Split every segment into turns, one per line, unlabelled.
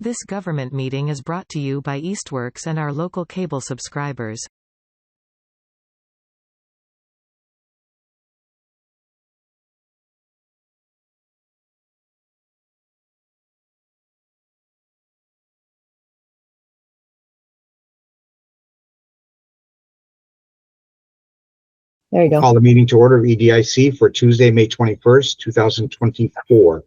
This government meeting is brought to you by Eastworks and our local cable subscribers.
There you go.
Call the meeting to order of EDIC for Tuesday, May 21st, 2024.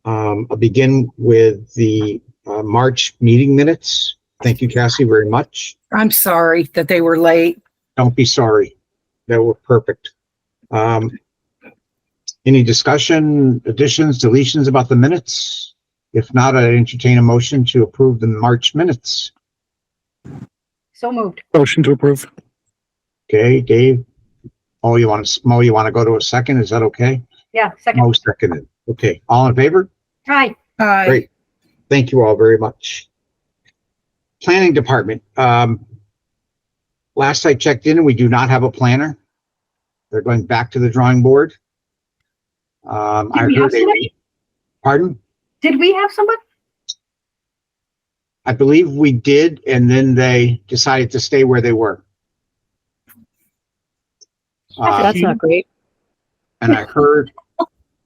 I'll begin with the March meeting minutes. Thank you, Cassie, very much.
I'm sorry that they were late.
Don't be sorry. They were perfect. Any discussion, additions, deletions about the minutes? If not, I entertain a motion to approve the March minutes.
So moved.
Motion to approve.
Okay, Dave. Mo, you want to go to a second? Is that okay?
Yeah, second.
Mo seconded. Okay, all in favor?
Hi.
Great. Thank you all very much. Planning department. Last I checked in, we do not have a planner. They're going back to the drawing board. I heard pardon?
Did we have somebody?
I believe we did, and then they decided to stay where they were.
That's not great.
And I heard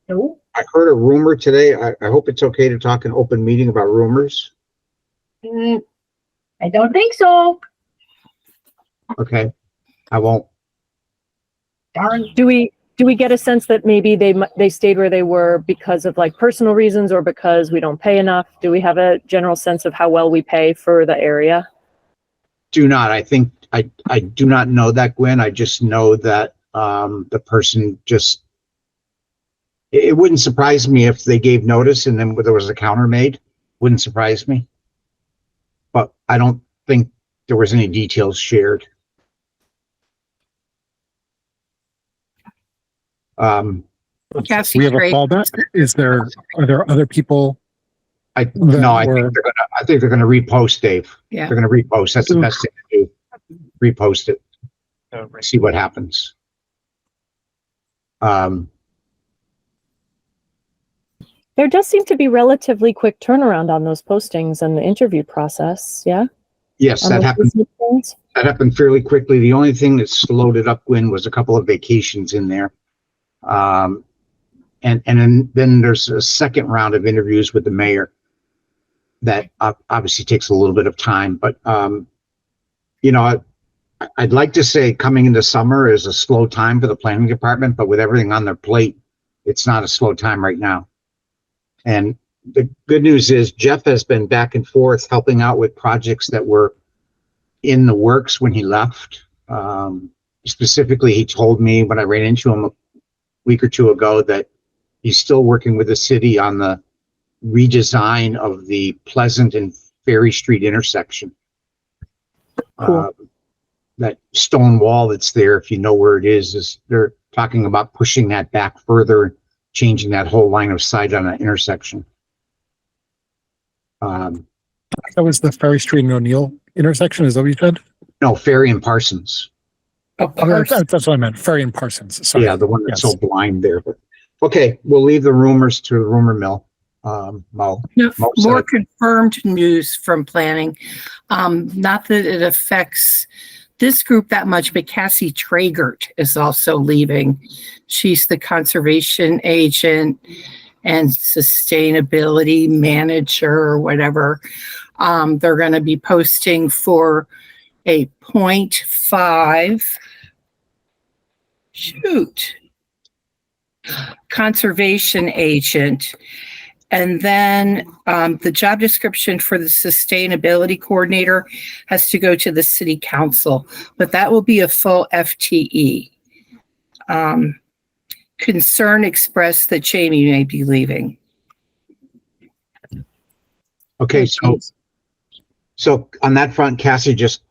No.
a rumor today. I hope it's okay to talk in open meeting about rumors.
I don't think so.
Okay, I won't.
Darn.
Do we get a sense that maybe they stayed where they were because of like personal reasons or because we don't pay enough? Do we have a general sense of how well we pay for the area?
Do not. I think I do not know that, Gwen. I just know that the person just. It wouldn't surprise me if they gave notice and then there was a counter made. Wouldn't surprise me. But I don't think there was any details shared.
Cassie,
we have a fallback. Are there other people?
I think they're gonna repost, Dave.
Yeah.
They're gonna repost. That's the best thing to do. Repost it. See what happens.
There does seem to be relatively quick turnaround on those postings and the interview process. Yeah.
Yes, that happened. That happened fairly quickly. The only thing that slowed it up, Gwen, was a couple of vacations in there. And then there's a second round of interviews with the mayor that obviously takes a little bit of time. But, you know, I'd like to say coming into summer is a slow time for the planning department, but with everything on their plate, it's not a slow time right now. And the good news is Jeff has been back and forth helping out with projects that were in the works when he left. Specifically, he told me when I ran into him a week or two ago that he's still working with the city on the redesign of the Pleasant and Ferry Street intersection.
Cool.
That stone wall that's there, if you know where it is they're talking about pushing that back further, changing that whole line of sight on that intersection.
That was the Ferry Street and O'Neill intersection, is that what you said?
No, Ferry and Parsons.
That's what I meant. Ferry and Parsons. Sorry.
Yeah, the one that's so blind there. But okay, we'll leave the rumors to the rumor mill. Mo.
No,
Mo
more
said.
confirmed news from planning. Not that it affects this group that much, but Cassie Tragert is also leaving. She's the conservation agent and sustainability manager or whatever. They're going to be posting for a 0.5 conservation agent. And then the job description for the sustainability coordinator has to go to the city council, but that will be a full FTE. Concern expressed that Jamie may be leaving.
Okay, so on that front, Cassie just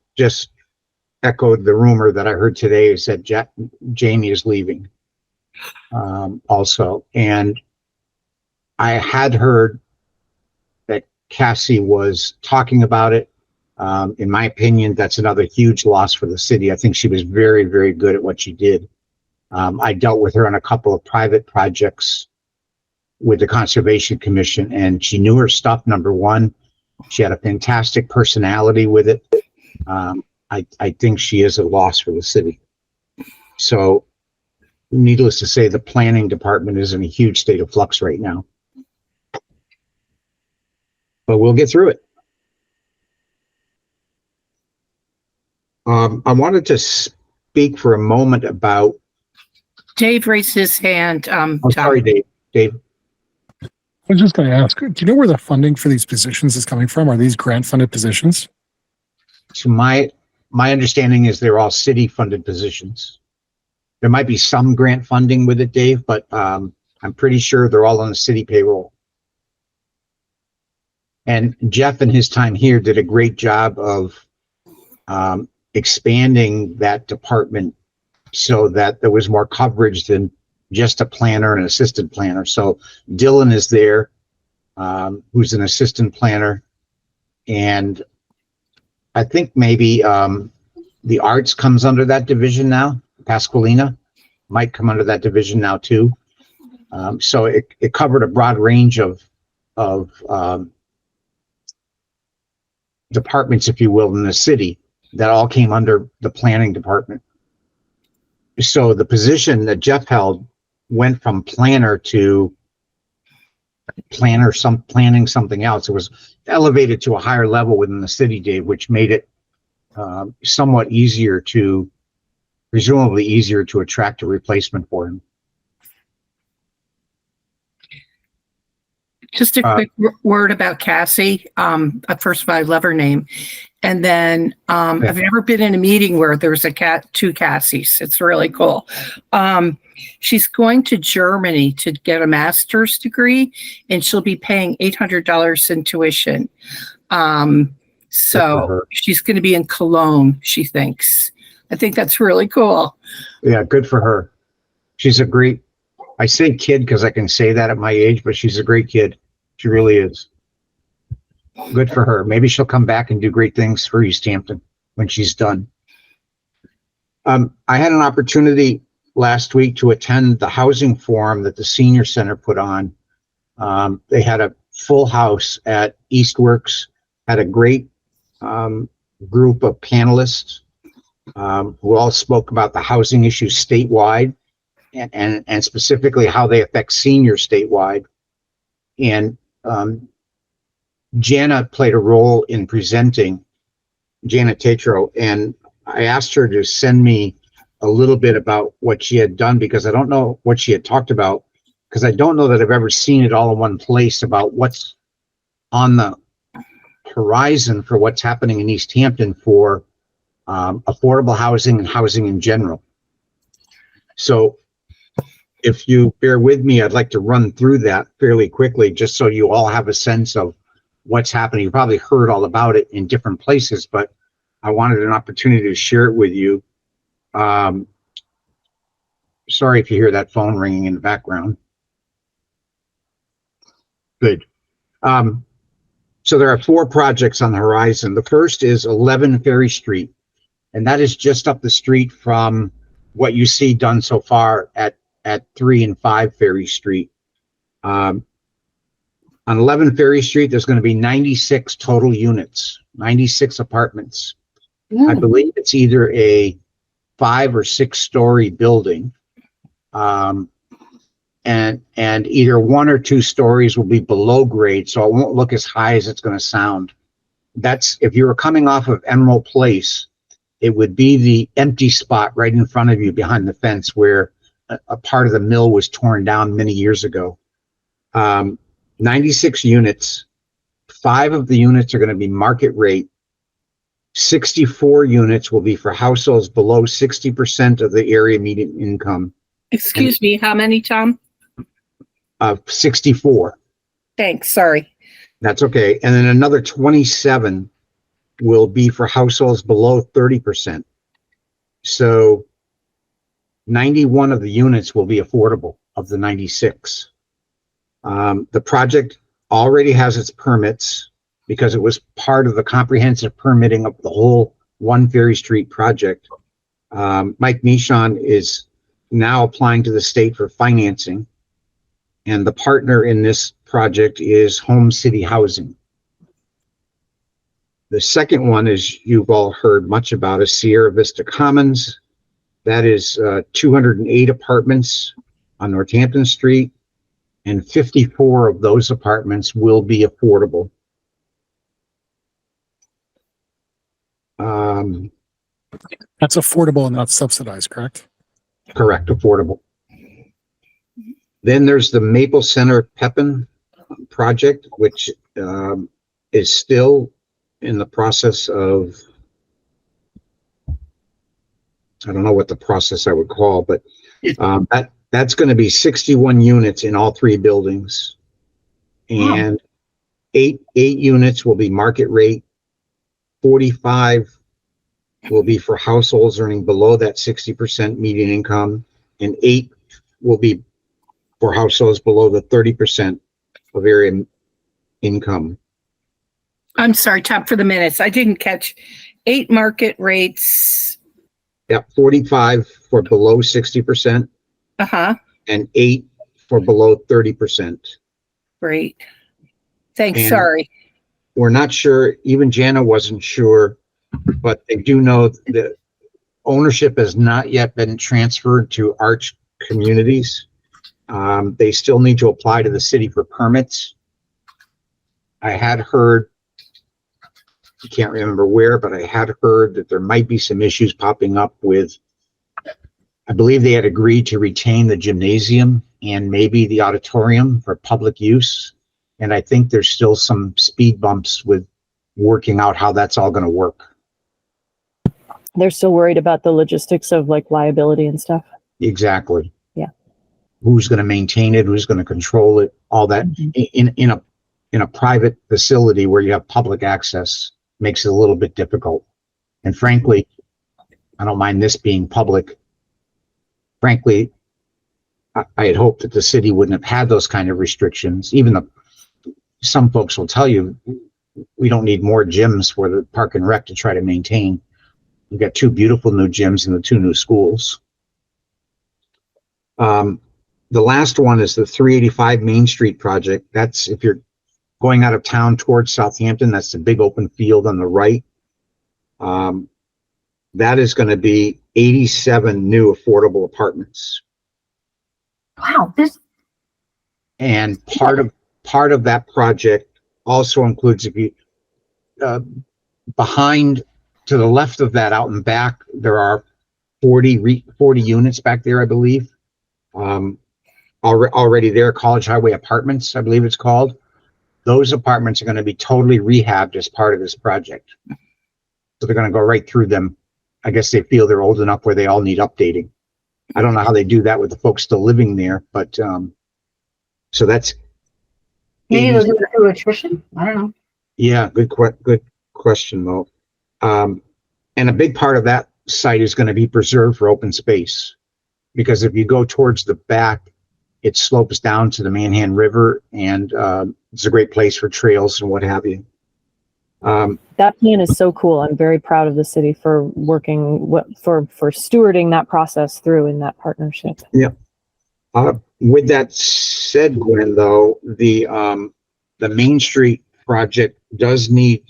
echoed the rumor that I heard today, said Jamie is leaving also. And I had heard that Cassie was talking about it. In my opinion, that's another huge loss for the city. I think she was very, very good at what she did. I dealt with her on a couple of private projects with the Conservation Commission, and she knew her stuff, number one. She had a fantastic personality with it. I think she is a loss for the city. So, needless to say, the planning department is in a huge state of flux right now. But we'll get through it. I wanted to speak for a moment about.
Dave raised his hand.
Sorry, Dave. Dave.
I was just going to ask, do you know where the funding for these positions is coming from? Are these grant-funded positions?
So my understanding is they're all city-funded positions. There might be some grant funding with it, Dave, but I'm pretty sure they're all on the city payroll. And Jeff, in his time here, did a great job of expanding that department so that there was more coverage than just a planner and assistant planner. So Dylan is there, who's an assistant planner. And I think maybe the arts comes under that division now. Pasqualina might come under that division now too. So it covered a broad range of departments, if you will, in the city that all came under the planning department. So the position that Jeff held went from planner to planning something else. It was elevated to a higher level within the city, Dave, which made it somewhat easier to, presumably easier to attract a replacement for him.
Just a quick word about Cassie. First of all, I love her name. And then I've never been in a meeting where there's two Cassies. It's really cool. She's going to Germany to get a master's degree, and she'll be paying $800 in tuition. So she's going to be in Cologne, she thinks. I think that's really cool.
Yeah, good for her. She's a great, I say kid because I can say that at my age, but she's a great kid. She really is. Good for her. Maybe she'll come back and do great things for Easthampton when she's done. I had an opportunity last week to attend the housing forum that the senior center put on. They had a full house at Eastworks, had a great group of panelists who all spoke about the housing issues statewide and specifically how they affect seniors statewide. And Jana played a role in presenting, Jana Tetro, and I asked her to send me a little bit about what she had done because I don't know what she had talked about, because I don't know that I've ever seen it all in one place about what's on the horizon for what's happening in Easthampton for affordable housing and housing in general. So if you bear with me, I'd like to run through that fairly quickly just so you all have a sense of what's happening. You probably heard all about it in different places, but I wanted an opportunity to share it with you. Sorry if you hear that phone ringing in the background. Good. So there are 4 projects on the horizon. The first is 11 Ferry Street, and that is just up the street from what you see done so far at 3 and 5 Ferry Street. On 11 Ferry Street, there's going to be 96 total units, 96 apartments. I believe it's either a 5 or 6 story building. And either 1 or 2 stories will be below grade, so it won't look as high as it's going to sound. That's, if you were coming off of Emerald Place, it would be the empty spot right in front of you behind the fence where a part of the mill was torn down many years ago. 96 units. 5 of the units are going to be market rate. 64 units will be for households below 60% of the area median income.
Excuse me, how many, Tom?
64.
Thanks, sorry.
That's okay. And then another 27 will be for households below 30%. So 91 of the units will be affordable of the 96. The project already has its permits because it was part of the comprehensive permitting of the whole 1 Ferry Street project. Mike Michon is now applying to the state for financing, and the partner in this project is Home City Housing. The second one is you've all heard much about is Sierra Vista Commons. That is 208 apartments on Northampton Street, and 54 of those apartments will be affordable.
That's affordable and not subsidized, correct?
Correct, affordable. Then there's the Maple Center Pepin project, which is still in the process of, I don't know what the process I would call, but that's going to be 61 units in all three buildings, and eight units will be market rate. 45 will be for households earning below that 60% median income, and 8 will be for households below the 30% of area income.
I'm sorry, top for the minutes. I didn't catch 8 market rates.
Yeah, 45 for below 60%. And 8 for below 30%.
Great. Thanks.
And
sorry.
We're not sure, even Jana wasn't sure, but they do know that ownership has not yet been transferred to Arch Communities. They still need to apply to the city for permits. I had heard, I can't remember where, but I had heard that there might be some issues popping up with, I believe they had agreed to retain the gymnasium and maybe the auditorium for public use. And I think there's still some speed bumps with working out how that's all going to work.
They're still worried about the logistics of like liability and stuff.
Exactly.
Yeah.
Who's going to maintain it? Who's going to control it? All that in a private facility where you have public access makes it a little bit difficult. And frankly, I don't mind this being public. Frankly, I had hoped that the city wouldn't have had those kind of restrictions. Even some folks will tell you, we don't need more gyms for the park and rec to try to maintain. We've got 2 beautiful new gyms and the 2 new schools. The last one is the 385 Main Street project. That's if you're going out of town towards Southampton, that's the big open field on the right. That is going to be 87 new affordable apartments.
Wow.
And part of that project also includes, if you behind to the left of that out and back, there are 40 units back there, I believe. Already there, College Highway Apartments, I believe it's called. Those apartments are going to be totally rehabbed as part of this project. So they're going to go right through them. I guess they feel they're old enough where they all need updating. I don't know how they do that with the folks still living there, but so that's
Maybe they'll do it through attrition. I don't know.
Yeah, good question, Mo. And a big part of that site is going to be preserved for open space, because if you go towards the back, it slopes down to the Manhan River, and it's a great place for trails and what have you.
That plan is so cool. I'm very proud of the city for working for stewarding that process through in that partnership.
Yeah. With that said, Gwen, though, the Main Street project does need,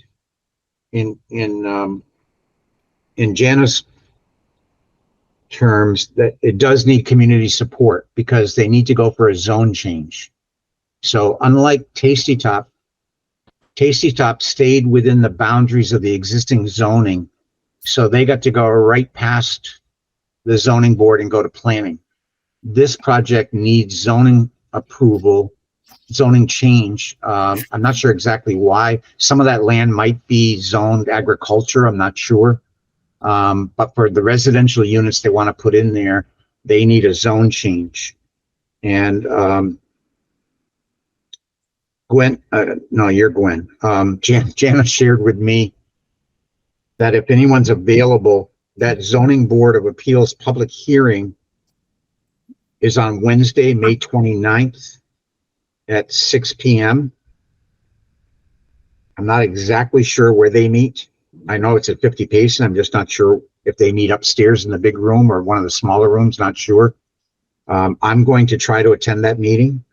in Janice's terms, that it does need community support because they need to go for a zone change. So unlike Tasty Top stayed within the boundaries of the existing zoning. So they got to go right past the zoning board and go to planning. This project needs zoning approval, zoning change. I'm not sure exactly why. Some of that land might be zoned agriculture, I'm not sure. But for the residential units they want to put in there, they need a zone change. And Gwen, no, you're Gwen. Jana shared with me that if anyone's available, that Zoning Board of Appeals public hearing is on Wednesday, May 29th at 6 p.m. I'm not exactly sure where they meet. I know it's at 50 Payson. I'm just not sure if they meet upstairs in the big room or one of the smaller rooms, not sure. I'm going to try to attend that meeting,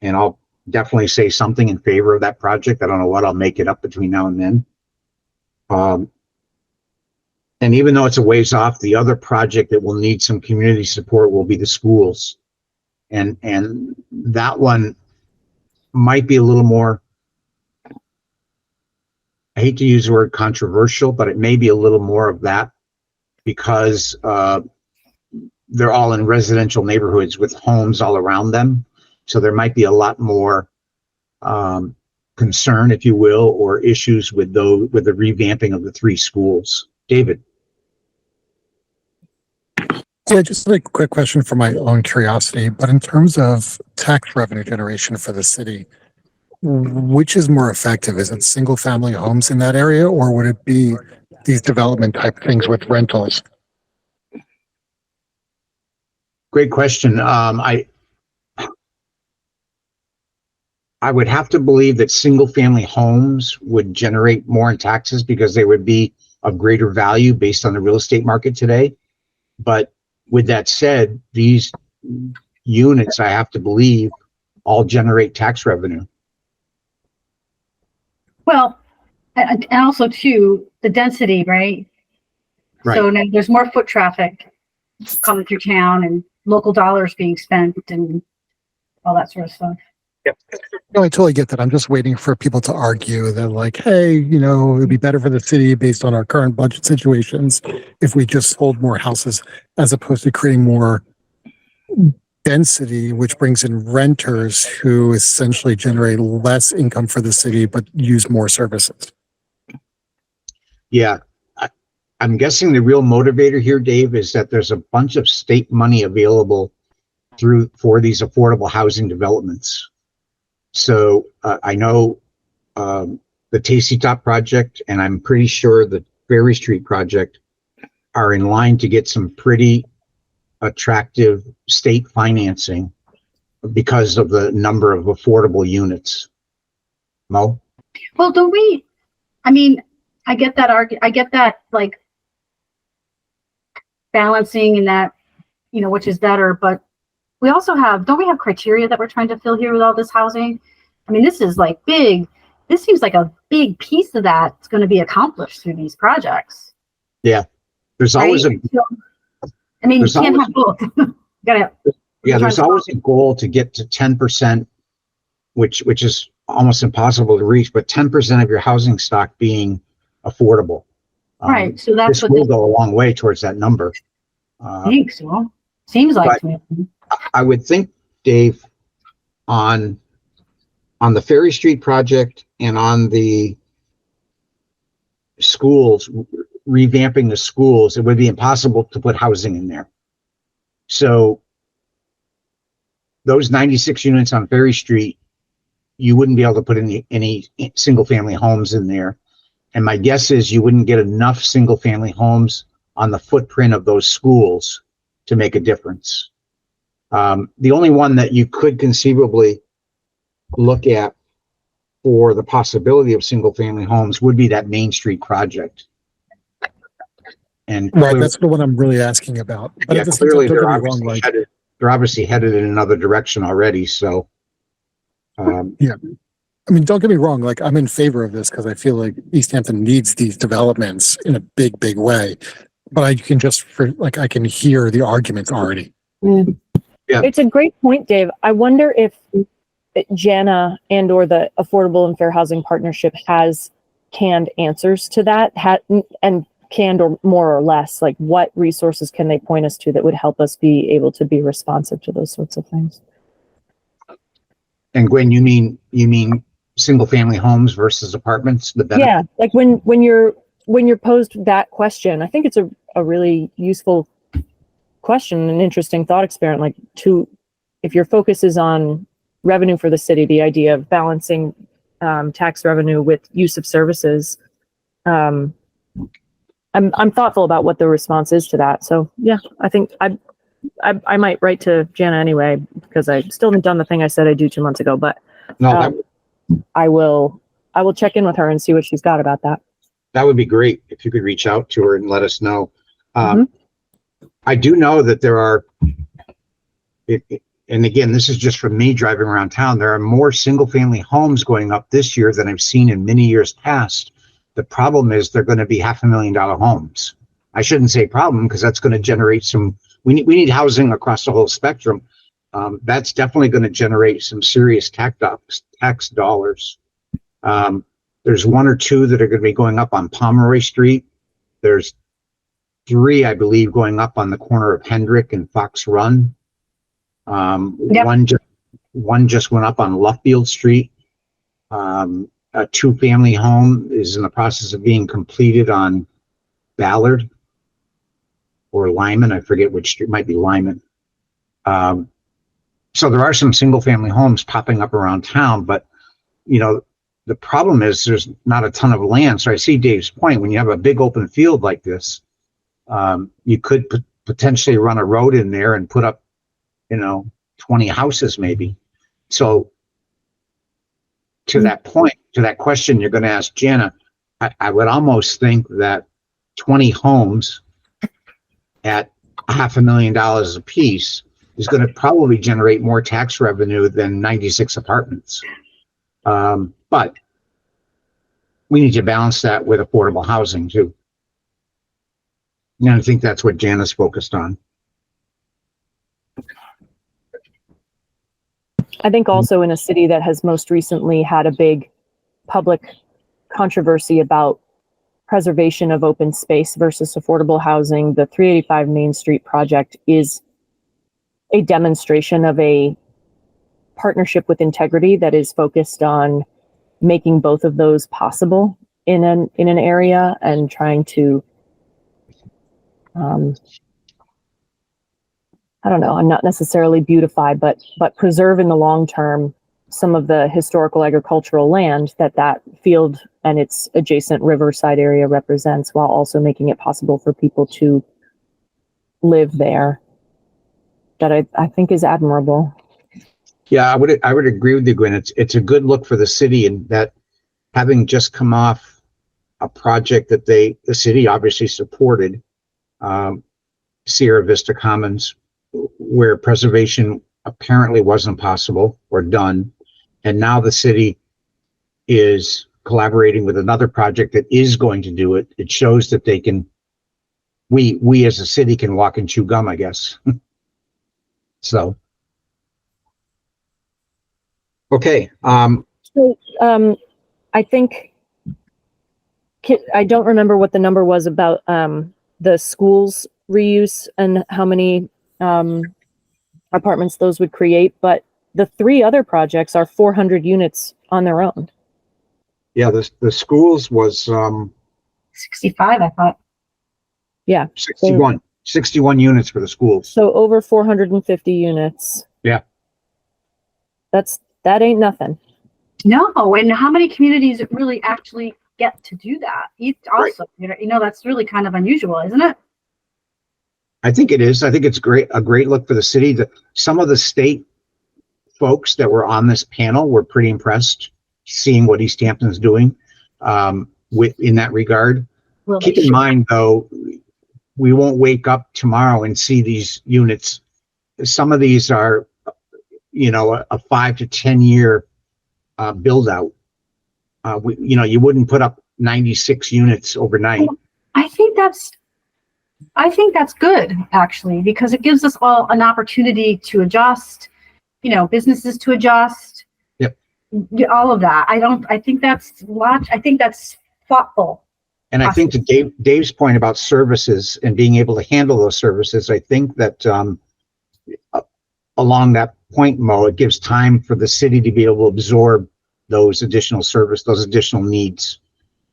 and I'll definitely say something in favor of that project. I don't know what, I'll make it up between now and then. Um, and even though it's a ways off, the other project that will need some community support will be the schools. And that one might be a little more, I hate to use the word controversial, but it may be a little more of that because they're all in residential neighborhoods with homes all around them. So there might be a lot more concern, if you will, or issues with the revamping of the 3 schools. David.
Yeah, just a quick question for my own curiosity, but in terms of tax revenue generation for the city, which is more effective? Is it single family homes in that area, or would it be these development type things with rentals?
Great question. I would have to believe that single family homes would generate more in taxes because they would be of greater value based on the real estate market today. But with that said, these units, I have to believe, all generate tax revenue.
Well, and also too, the density, right?
Right.
So now there's more foot traffic coming through town and local dollars being spent and all that sort of stuff.
Yep. No, I totally get that. I'm just waiting for people to argue that, like, hey, it'd be better for the city based on our current budget situations if we just sold more houses as opposed to creating more density, which brings in renters who essentially generate less income for the city but use more services.
Yeah. I'm guessing the real motivator here, Dave, is that there's a bunch of state money available for these affordable housing developments. So I know the Tasty Top project, and I'm pretty sure the Ferry Street project are in line to get some pretty attractive state financing because of the number of affordable units. Mo?
Well, don't we, I mean, I get that I get that, like, balancing and that, which is better, but we also don't we have criteria that we're trying to fill here with all this housing? I mean, this is like big. This seems like a big piece of that's going to be accomplished through these projects.
Yeah. There's
right?
always
you can't have both.
There's always a goal to get to 10%, which is almost impossible to reach, but 10% of your housing stock being affordable.
Right. So that's
this will go a long way towards that number.
I think so. Seems like to me.
I would think, Dave, on the Ferry Street project and on the schools, revamping the schools, it would be impossible to put housing in there. So those 96 units on Ferry Street, you wouldn't be able to put any single family homes in there. And my guess is you wouldn't get enough single family homes on the footprint of those schools to make a difference. The only one that you could conceivably look at for the possibility of single family homes would be that Main Street project. And
right, that's the one I'm really asking about. But
yeah, clearly they're obviously headed in another direction already. So
yeah. I mean, don't get me wrong, like, I'm in favor of this because I feel like Easthampton needs these developments in a big, big way. But I can hear the arguments already.
Mm.
Yeah.
It's a great point, Dave. I wonder if Jana or the Affordable and Fair Housing Partnership has canned answers to that, and canned or more or less, like, what resources can they point us to that would help us be able to be responsive to those sorts of things?
And Gwen, you mean single family homes versus apartments? The benefit?
Yeah, like when you're posed that question, I think it's a really useful question, an interesting thought experiment. Like, if your focus is on revenue for the city, the idea of balancing tax revenue with use of services, I'm thoughtful about what the response is to that. So yeah, I think I might write to Jana anyway, because I still haven't done the thing I said I'd do 2 months ago, but I will check in with her and see what she's got about that.
That would be great if you could reach out to her and let us know. I do know that there are, and again, this is just from me driving around town, there are more single family homes going up this year than I've seen in many years past, The problem is they're going to be $500,000 homes. I shouldn't say problem because that's going to generate some, we need housing across the whole spectrum. That's definitely going to generate some serious tax dollars. There's one or two that are going to be going up on Pomeroy Street. There's 3, I believe, going up on the corner of Hendrick and Fox Run.
Yep.
One just went up on Luffield Street. A 2-family home is in the process of being completed on Ballard or Lyman. I forget which street, might be Lyman. So there are some single-family homes popping up around town, but you know, the problem is there's not a ton of land. So I see Dave's point. When you have a big open field like this, you could potentially run a road in there and put up, 20 houses maybe. So to that point, to that question you're going to ask Jana, I would almost think that 20 homes at $500,000 a piece is going to probably generate more tax revenue than 96 apartments. But we need to balance that with affordable housing too. And I think that's what Jana's focused on.
I think also in a city that has most recently had a big public controversy about preservation of open space versus affordable housing, the 385 Main Street project is a demonstration of a partnership with integrity that is focused on making both of those possible in an area and trying to I don't know, I'm not necessarily beautify, but preserve in the long term some of the historical agricultural land that field and its adjacent riverside area represents, while also making it possible for people to live there. That I think is admirable.
Yeah, I would agree with you, Gwen. It's a good look for the city, and that having just come off a project that the city obviously supported, Sierra Vista Commons, where preservation apparently wasn't possible or done, and now the city is collaborating with another project that is going to do it. It shows that they can, we as a city can walk and chew gum, I guess. So, okay.
So, I think, I don't remember what the number was about the schools reuse and how many apartments those would create, but the 3 other projects are 400 units on their own.
Yeah, the schools was
65, I thought.
Yeah.
61 units for the schools.
So over 450 units.
Yeah.
That ain't nothing.
No, and how many communities really actually get to do that? Also, right. That's really kind of unusual, isn't it?
I think it is. I think it's a great look for the city. Some of the state folks that were on this panel were pretty impressed seeing what Easthampton's doing in that regard. Well, keep in mind, though, we won't wake up tomorrow and see these units. Some of these are, a 5 to 10 year build out. You wouldn't put up 96 units overnight.
I think that's good, actually, because it gives us all an opportunity to adjust, businesses to adjust.
Yep.
All of that. I think that's thoughtful.
And I think to Dave's point about services and being able to handle those services, I think that along that point, Mo, it gives time for the city to be able to absorb those additional additional needs.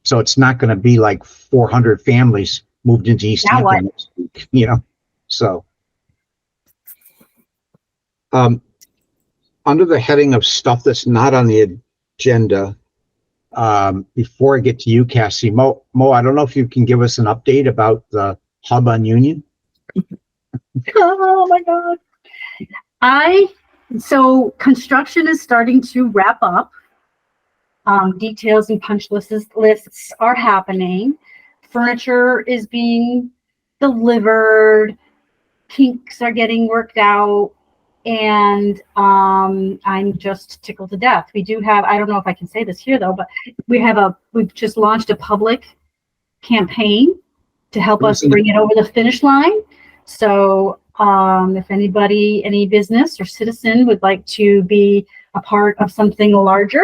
So it's not going to be like 400 families moved into Easthampton next week, So under the heading of stuff that's not on the agenda, before I get to you, Cassie, Mo, I don't know if you can give us an update about the hub on Union.
Oh my God. So construction is starting to wrap up. Details and punch lists are happening. Furniture is being delivered. Kinks are getting worked out. And I'm just tickled to death. We do have, I don't know if I can say this here though, but we've just launched a public campaign to help us bring it over the finish line. So if anybody, any business or citizen would like to be a part of something larger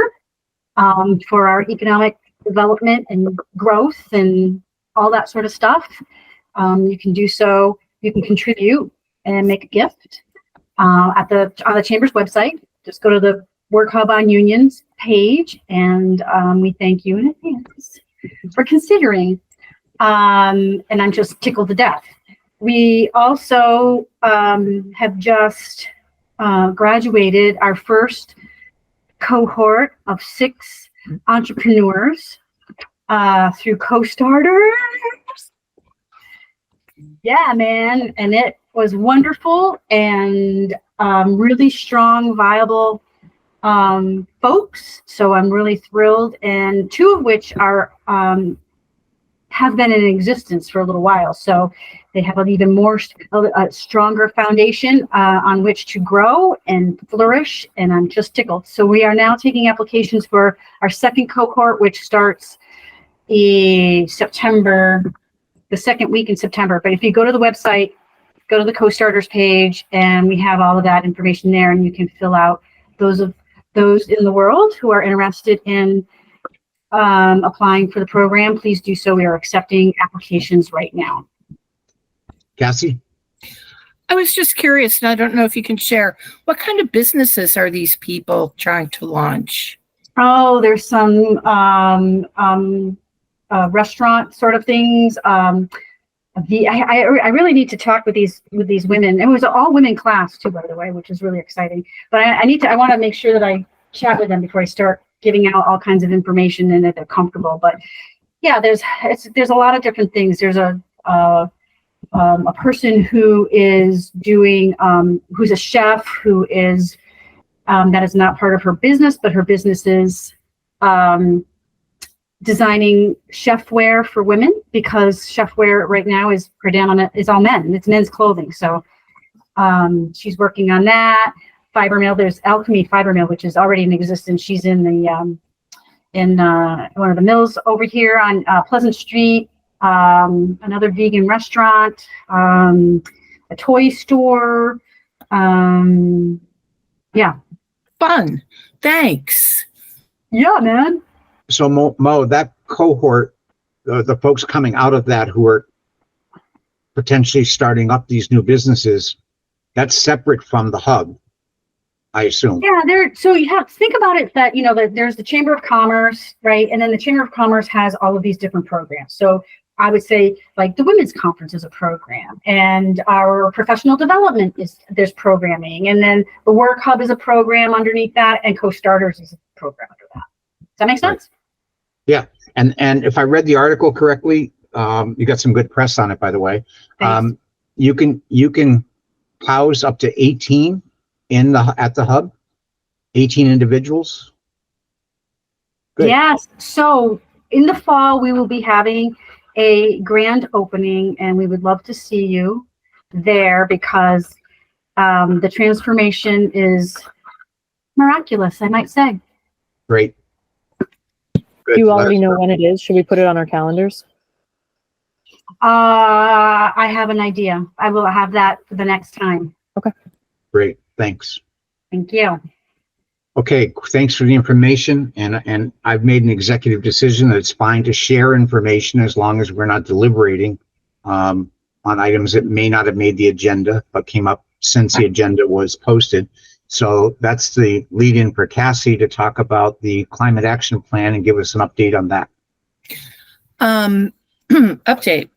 for our economic development and growth and all that sort of stuff, you can do so. You can contribute and make a gift on the Chamber's website. Just go to the Work Hub on Unions page, and we thank you in advance for considering. And I'm just tickled to death. We also have just graduated our first cohort of 6 entrepreneurs through Co-Starters. Yeah, man. And it was wonderful and really strong, viable folks. So I'm really thrilled. And 2 of which are have been in existence for a little while. So they have an even more stronger foundation on which to grow and flourish. And I'm just tickled. So we are now taking applications for our second cohort, which starts in September, the second week in September. But if you go to the website, go to the Co-Starters page, and we have all of that information there, and you can fill out those in the world who are interested in applying for the program. Please do so. We are accepting applications right now.
Cassie?
I was just curious, and I don't know if you can share, what kind of businesses are these people trying to launch?
Oh, there's some restaurant sort of things. I really need to talk with these women. It was an all women class too, by the way, which is really exciting. But I want to make sure that I chat with them before I start giving out all kinds of information and that they're comfortable. But yeah, there's a lot of different things. There's a person who is doing who's a chef who is that is not part of her business, but her business is designing chef wear for women, because chef wear right now is predominant, is all men. It's men's clothing. So she's working on that. Fiber mill, there's Alchemy Fiber Mill, which is already in existence. She's in the one of the mills over here on Pleasant Street. Another vegan restaurant, a toy store. Yeah.
Fun. Thanks.
Yeah, man.
So Mo, that cohort, the folks coming out of that who are potentially starting up these new businesses, that's separate from the hub, I assume.
Yeah, so you have to think about it that, that there's the Chamber of Commerce, right? And then the Chamber of Commerce has all of these different programs. So I would say like the Women's Conference is a program, and our professional development there's programming. And then the Work Hub is a program underneath that, and Co-Starters is a program under that. Does that make sense?
Yeah. And if I read the article correctly, you got some good press on it, by the way. You can house up to 18 at the hub, 18 individuals. Good. Yes.
So in the fall, we will be having a grand opening, and we would love to see you there, because the transformation is miraculous, I might say.
Great. Good.
You already know when it is. Should we put it on our calendars?
I have an idea. I will have that for the next time.
Okay.
Great. Thanks.
Thank you.
Okay. Thanks for the information. And I've made an executive decision that it's fine to share information as long as we're not deliberating on items that may not have made the agenda, but came up since the agenda was posted. So that's the lead in for Cassie to talk about the climate action plan and give us an update on that.
Update.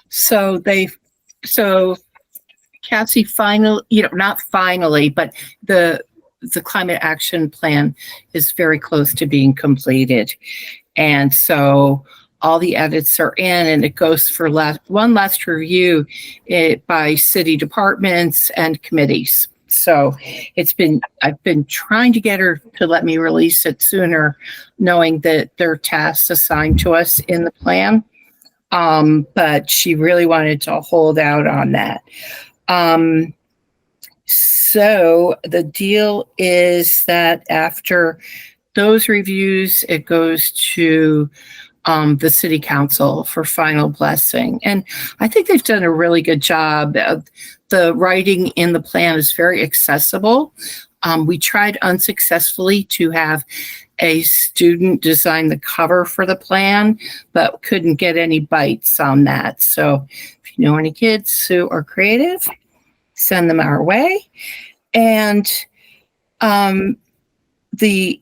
So Cassie not finally, but the climate action plan is very close to being completed. And so all the edits are in, and it goes for one last review by city departments and committees. So I've been trying to get her to let me release it sooner, knowing that there are tasks assigned to us in the plan. But she really wanted to hold out on that. So the deal is that after those reviews, it goes to the city council for final blessing. And I think they've done a really good job. The writing in the plan is very accessible. We tried unsuccessfully to have a student design the cover for the plan, but couldn't get any bites on that. So if you know any kids who are creative, send them our way. And the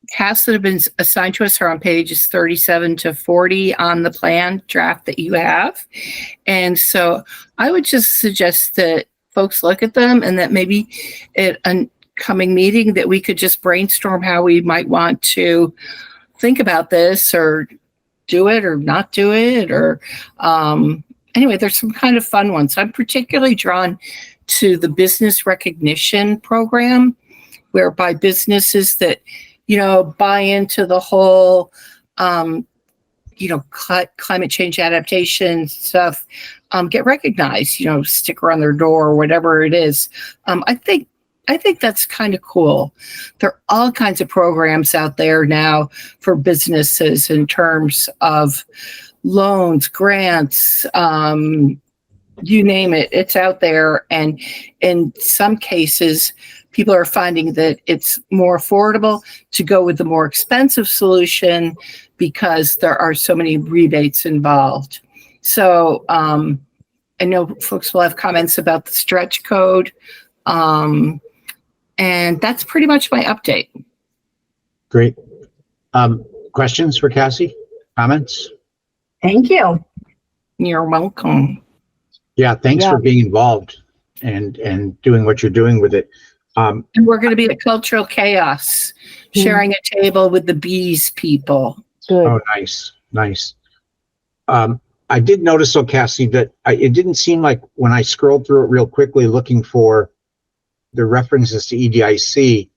tasks that have been assigned to us are on pages 37 to 40 on the plan draft that you have. And so I would just suggest that folks look at them, and that maybe at a coming meeting that we could just brainstorm how we might want to think about this, or do it or not do it, or anyway, there's some kind of fun ones. I'm particularly drawn to the business recognition program, whereby businesses that, you know, buy into the whole, you know, climate change adaptation stuff, get recognized, you know, sticker on their door or whatever it is. I think that's kind of cool. There are all kinds of programs out there now for businesses in terms of loans, grants, you name it, it's out there. And in some cases, people are finding that it's more affordable to go with the more expensive solution because there are so many rebates involved. So I know folks will have comments about the stretch code. And that's pretty much my update.
Great. Questions for Cassie? Comments?
Thank you.
You're welcome.
Yeah, thanks for being involved and doing what you're doing with it.
And we're going to be at Cultural Chaos, sharing a table with the bees people.
Good.
Oh, nice, nice. I did notice, though, Cassie, that it didn't seem like when I scrolled through it real quickly looking for the references to EDIC,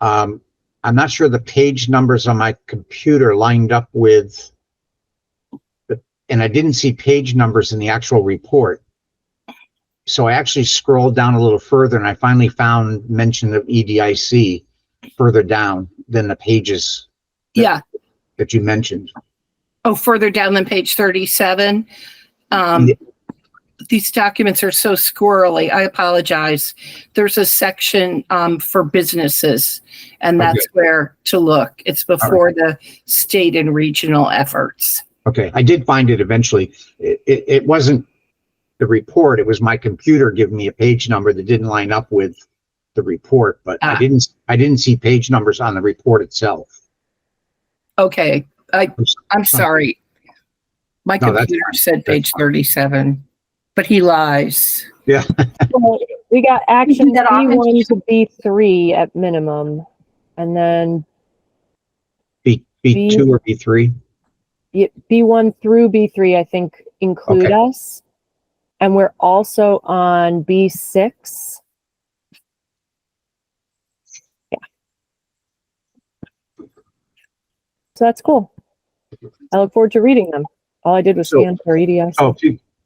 I'm not sure the page numbers on my computer lined up with, and I didn't see page numbers in the actual report. So I actually scrolled down a little further, and I finally found mention of EDIC further down than the pages that you mentioned.
Oh, further down than page 37. These documents are so squirrely. I apologize. There's a section for businesses, and that's where to look. It's before the state and regional efforts. Okay.
I did find it eventually. It wasn't the report. It was my computer giving me a page number that didn't line up with the report, but I didn't see page numbers on the report itself.
Okay. I'm sorry. My computer said page 37, but he lies.
Yeah.
So we got action B1 to B3 at minimum, and then
B2 or B3?
B1 through B3, I think, include us. And we're also on B6. Yeah. So that's cool. I look forward to reading them. All I did was scan for EDIC.
Oh,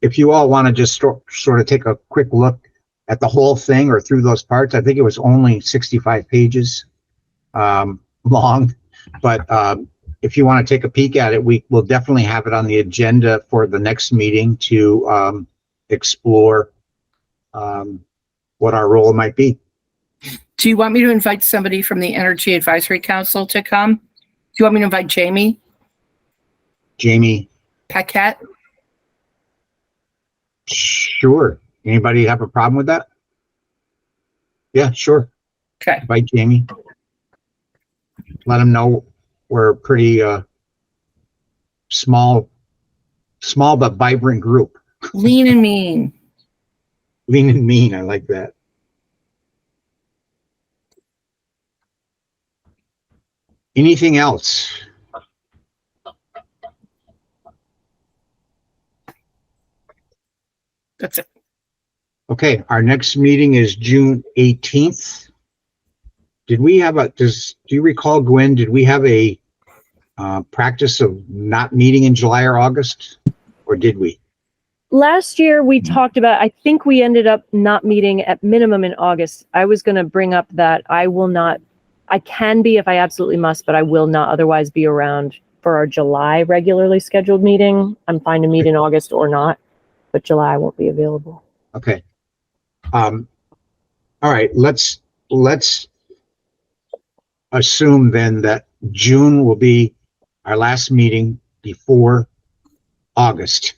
if you all want to just sort of take a quick look at the whole thing or through those parts, I think it was only 65 pages long. But if you want to take a peek at it, we will definitely have it on the agenda for the next meeting to explore what our role might be.
Do you want me to invite somebody from the Energy Advisory Council to come? Do you want me to invite Jamie?
Jamie
Paquette?
Sure. Anybody have a problem with that? Yeah, sure.
Okay.
Invite Jamie. Let him know we're a pretty small but vibrant group.
Lean and mean.
Lean and mean. I like that. Anything else?
That's it.
Okay, our next meeting is June 18th. Did we have do you recall, Gwen, did we have a practice of not meeting in July or August? or did we?
Last year we talked about, I think we ended up not meeting at minimum in August. I was going to bring up that I can be if I absolutely must, but I will not otherwise be around for our July regularly scheduled meeting. I'm fine to meet in August or not, but July won't be available.
Okay. All right, let's assume then that June will be our last meeting before August.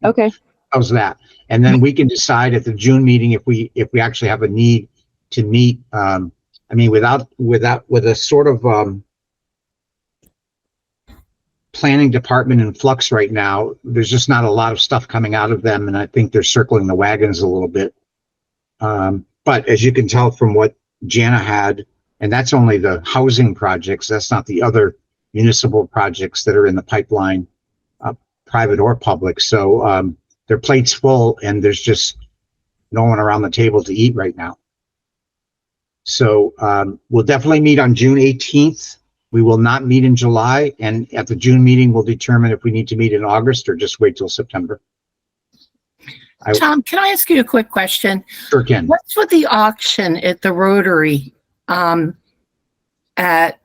Okay.
How's that? And then we can decide at the June meeting if we actually have a need to meet. I mean, with a sort of planning department in flux right now, there's just not a lot of stuff coming out of them, and I think they're circling the wagons a little bit. But as you can tell from what Jana had, and that's only the housing projects, that's not the other municipal projects that are in the pipeline, private or public. So their plate's full, and there's just no one around the table to eat right now. So we'll definitely meet on June 18th. We will not meet in July, and at the June meeting, we'll determine if we need to meet in August or just wait till September.
Tom, can I ask you a quick question?
Sure can.
What's with the auction at the Rotary at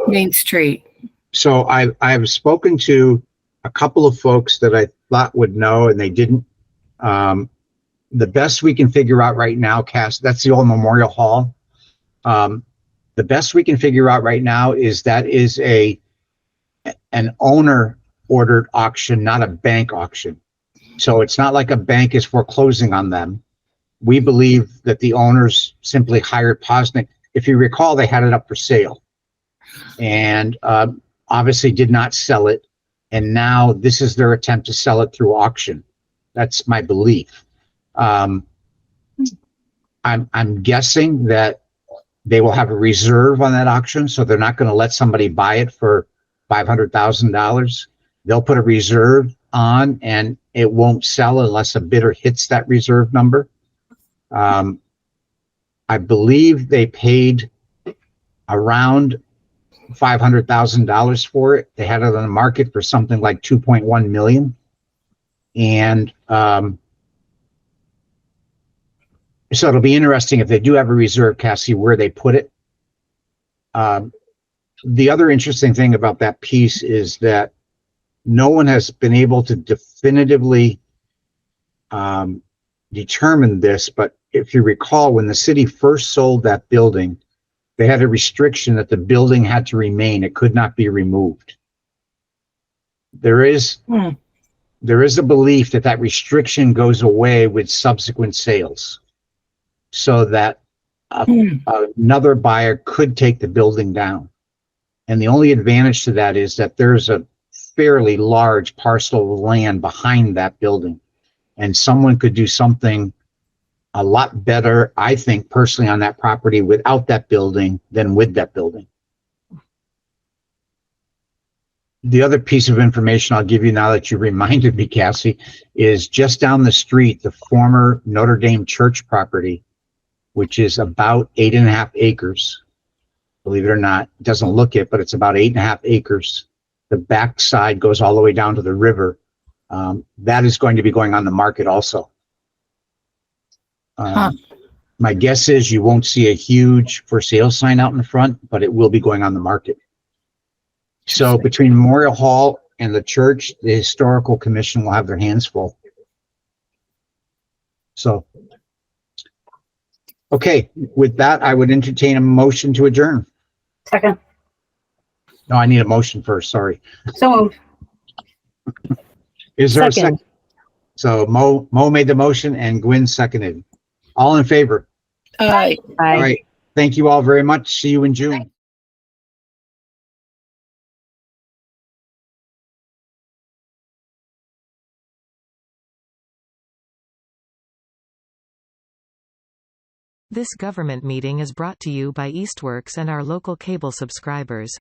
Main Street?
So I've spoken to a couple of folks that I thought would know, and they didn't. The best we can figure out right now, Cass, that's the old Memorial Hall. The best we can figure out right now is that is an owner ordered auction, not a bank auction. So it's not like a bank is foreclosing on them. We believe that the owners simply hired Posnick. If you recall, they had it up for sale and obviously did not sell it. And now this is their attempt to sell it through auction. That's my belief. I'm guessing that they will have a reserve on that auction, so they're not going to let somebody buy it for $500,000. They'll put a reserve on, and it won't sell unless a bidder hits that reserve number. I believe they paid around $500,000 for it. They had it on the market for something like 2.1 million. And so it'll be interesting if they do have a reserve, Cassie, where they put it. The other interesting thing about that piece is that no one has been able to definitively determine this, but if you recall, when the city first sold that building, they had a restriction that the building had to remain. It could not be removed. There is a belief that that restriction goes away with subsequent sales, so that another buyer could take the building down. And the only advantage to that is that there's a fairly large parcel of land behind that building, and someone could do something a lot better, I think, personally, on that property without that building than with that building. The other piece of information I'll give you now that you reminded me, Cassie, is just down the street, the former Notre Dame church property, which is about 8.5 acres. Believe it or not, it doesn't look it, but it's about 8.5 acres. The back side goes all the way down to the river. That is going to be going on the market also. My guess is you won't see a huge for sale sign out in the front, but it will be going on the market. So between Memorial Hall and the church, the historical commission will have their hands full. So, okay, with that, I would entertain a motion to adjourn.
Second.
No, I need a motion first, sorry.
So moved.
Is there a second? So Mo made the motion and Gwen seconded. All in favor?
Aye.
All right. Thank you all very much. See you in June.
This government meeting is brought to you by Eastworks and our local cable subscribers.